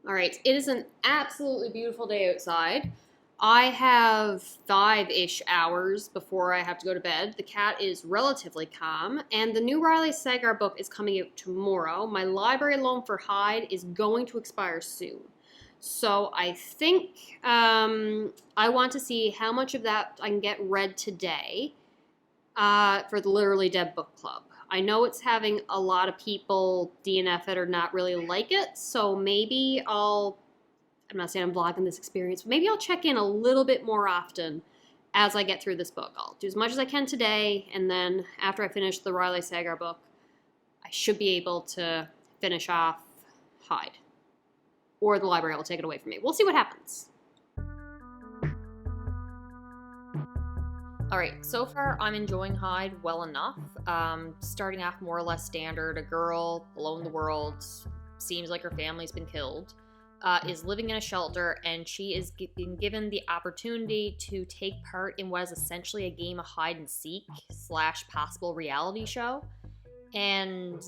All right, it is an absolutely beautiful day outside. I have 5-ish hours before I have to go to bed. The cat is relatively calm, and the new Riley Sagar book is coming out tomorrow. My library loan for Hyde is going to expire soon. So I think I want to see how much of that I can get read today for the Literally Dead Book Club. I know it's having a lot of people DNF it or not really like it, so maybe I'm not saying I'm vlogging this experience, but maybe I'll check in a little bit more often as I get through this book. I'll do as much as I can today, and then after I finish the Riley Sagar book, I should be able to finish off Hyde. Or the library will take it away from me. We'll see what happens. All right, so far I'm enjoying Hyde well enough. Starting off more or less standard. A girl alone in the world, seems like her family's been killed, is living in a shelter, and she is being given the opportunity to take part in what is essentially a game of hide and seek / possible reality show. And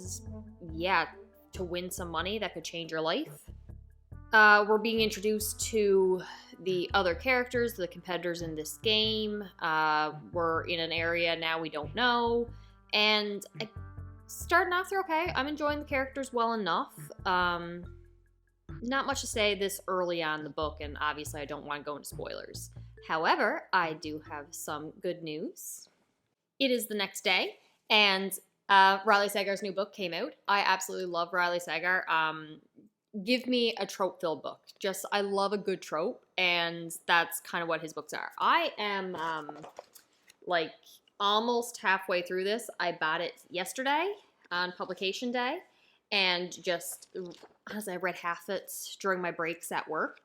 yeah, to win some money that could change your life. We're being introduced to the other characters, the competitors in this game. We're in an area now we don't know. And starting off, they're okay. I'm enjoying the characters well enough. Not much to say this early on in the book, and obviously I don't want to go into spoilers. However, I do have some good news. It is the next day, and Riley Sagar's new book came out. I absolutely love Riley Sagar. Give me a trope-filled book. Just, I love a good trope, and that's kind of what his books are. I am, like, almost halfway through this. I bought it yesterday on publication day, and just, honestly, I read half it during my breaks at work,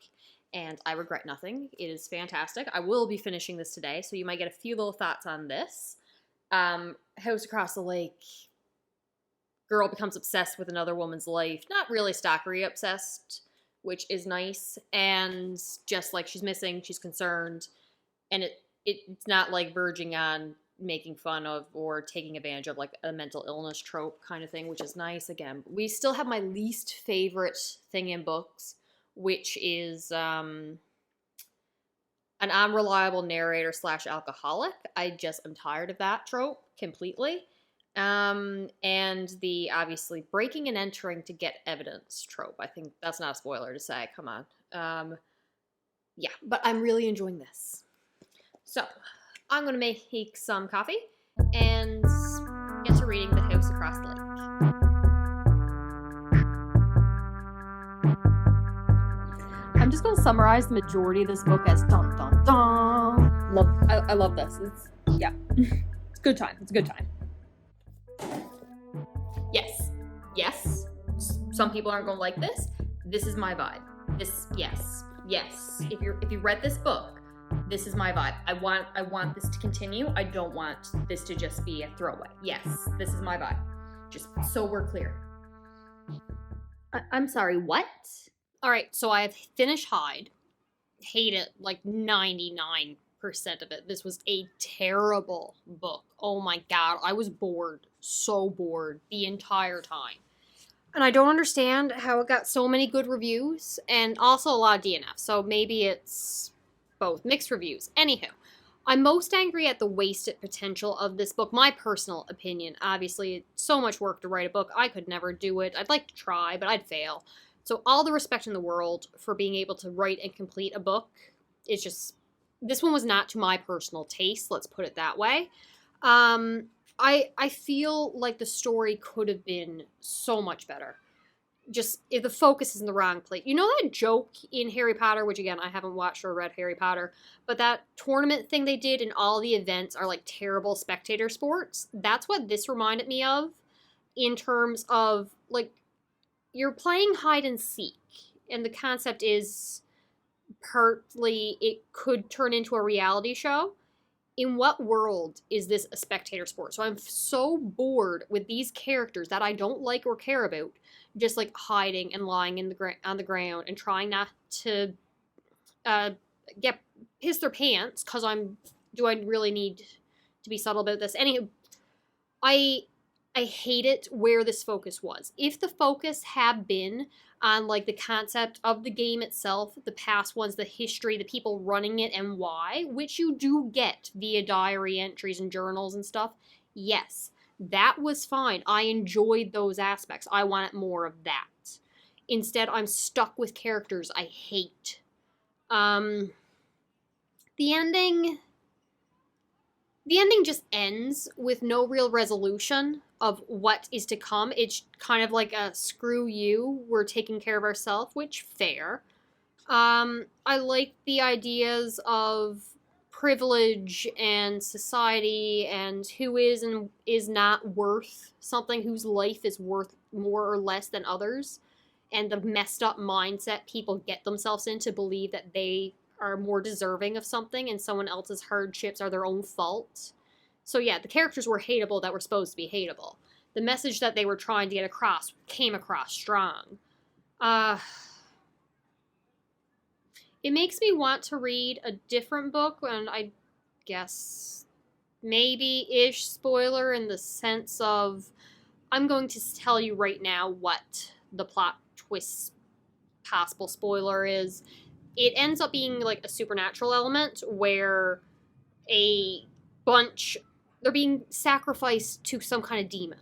and I regret nothing. It is fantastic. I will be finishing this today, so you might get a few little thoughts on this. House Across the Lake. Girl becomes obsessed with another woman's life. Not really stalkery obsessed, which is nice. And just like she's missing, she's concerned. And it's not like verging on making fun of or taking advantage of like a mental illness trope kind of thing, which is nice. Again, we still have my least favorite thing in books, which is an unreliable narrator / alcoholic. I'm tired of that trope completely. And the obviously breaking and entering to get evidence trope. I think that's not a spoiler to say. Come on. Yeah, but I'm really enjoying this. So I'm gonna make some coffee and get to reading The House Across the Lake. I'm just going to summarize the majority of this book as dun dun dun. I love this. Yeah. It's a good time. It's a good time. Yes. Some people aren't going to like this. This is my vibe. Yes. If you read this book, this is my vibe. I want this to continue. I don't want this to just be a throwaway. Yes, this is my vibe. Just so we're clear. I'm sorry, what? All right, so I have finished Hyde. Hate it like 99% of it. This was a terrible book. Oh my god, I was bored. So bored the entire time. And I don't understand how it got so many good reviews and also a lot of DNF. So maybe it's both mixed reviews. Anywho, I'm most angry at the wasted potential of this book. My personal opinion. Obviously, it's so much work to write a book. I could never do it. I'd like to try, but I'd fail. So all the respect in the world for being able to write and complete a book. It's just, this one was not to my personal taste. Let's put it that way. I feel like the story could have been so much better. Just if the focus is in the wrong place. You know that joke in Harry Potter, which again, I haven't watched or read Harry Potter, but that tournament thing they did and all the events are like terrible spectator sports? That's what this reminded me of in terms of like, you're playing hide and seek, and the concept is partly it could turn into a reality show. In what world is this a spectator sport? So I'm so bored with these characters that I don't like or care about, just like hiding and lying on the ground and trying not to piss their pants. Because do I really need to be subtle about this? Anywho, I hate it where this focus was. If the focus had been on like the concept of the game itself, the past ones, the history, the people running it and why, which you do get via diary entries and journals and stuff. Yes, that was fine. I enjoyed those aspects. I wanted more of that. Instead, I'm stuck with characters I hate. The ending just ends with no real resolution of what is to come. It's kind of like a screw you, we're taking care of ourselves, which fair. I like the ideas of privilege and society and who is and is not worth something, whose life is worth more or less than others, and the messed up mindset people get themselves in to believe that they are more deserving of something and someone else's hardships are their own fault. So yeah, the characters were hateable that were supposed to be hateable. The message that they were trying to get across came across strong. It makes me want to read a different book, and I guess maybe-ish spoiler in the sense of I'm going to tell you right now what the plot twist possible spoiler is. It ends up being like a supernatural element where a bunch, they're being sacrificed to some kind of demon.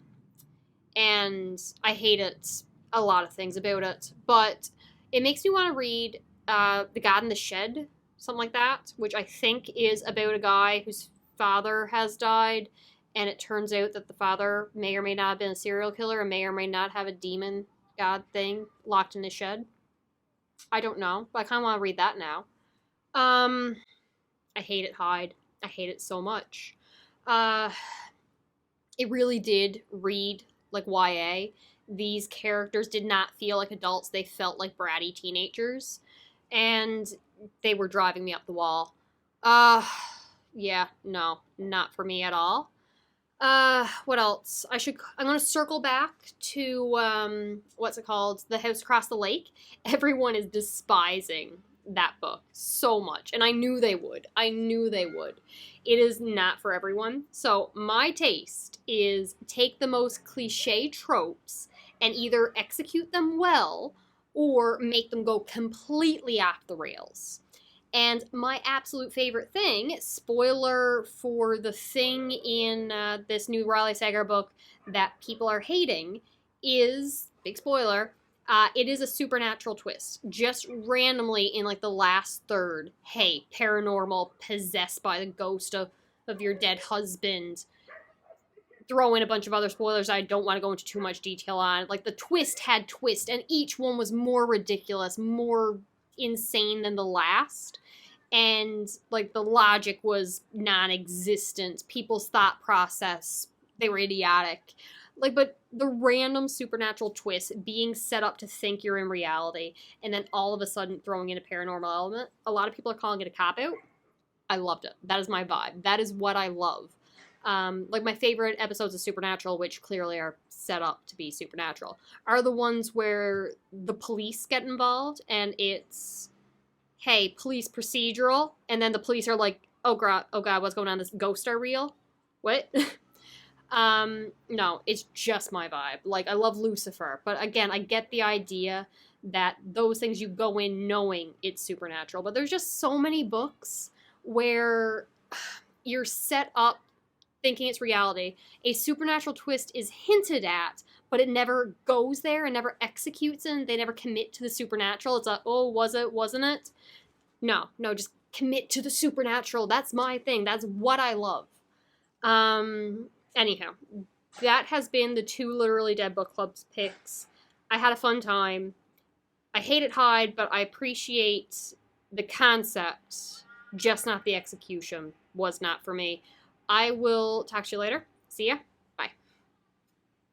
And I hate it, a lot of things about it, but it makes me want to read The God in the Shed, something like that, which I think is about a guy whose father has died, and it turns out that the father may or may not have been a serial killer and may or may not have a demon god thing locked in his shed. I don't know, but I kind of want to read that now. I hate it, Hyde. I hate it so much. It really did read like YA. These characters did not feel like adults. They felt like bratty teenagers. And they were driving me up the wall. Yeah, no, not for me at all. What else? I'm gonna circle back to, what's it called? The House Across the Lake. Everyone is despising that book so much, and I knew they would. It is not for everyone. So my taste is take the most cliche tropes and either execute them well or make them go completely off the rails. And my absolute favorite thing, spoiler for the thing in this new Riley Sagar book that people are hating, is, big spoiler, it is a supernatural twist. Just randomly in like the last third, hey, paranormal, possessed by the ghost of your dead husband. Throw in a bunch of other spoilers I don't want to go into too much detail on. Like the twist had twist, and each one was more ridiculous, more insane than the last, and like the logic was non-existent. People's thought process, they were idiotic. Like, but the random supernatural twist being set up to think you're in reality and then all of a sudden throwing in a paranormal element, a lot of people are calling it a cop-out. I loved it. That is my vibe. That is what I love. Like my favorite episodes of Supernatural, which clearly are set up to be supernatural, are the ones where the police get involved and it's, hey, police procedural, and then the police are like, oh god, what's going on? This ghosts are real? What? No, it's just my vibe. Like, I love Lucifer, but again, I get the idea that those things you go in knowing it's supernatural, but there's just so many books where you're set up thinking it's reality. A supernatural twist is hinted at, but it never goes there and never executes it, and they never commit to the supernatural. It's like, oh, was it, wasn't it? No, just commit to the supernatural. That's my thing. That's what I love. Anyhow, that has been the 2 Literally Dead Book Club's picks. I had a fun time. I hate it, Hyde, but I appreciate the concept, just not the execution was not for me. I will talk to you later. See ya.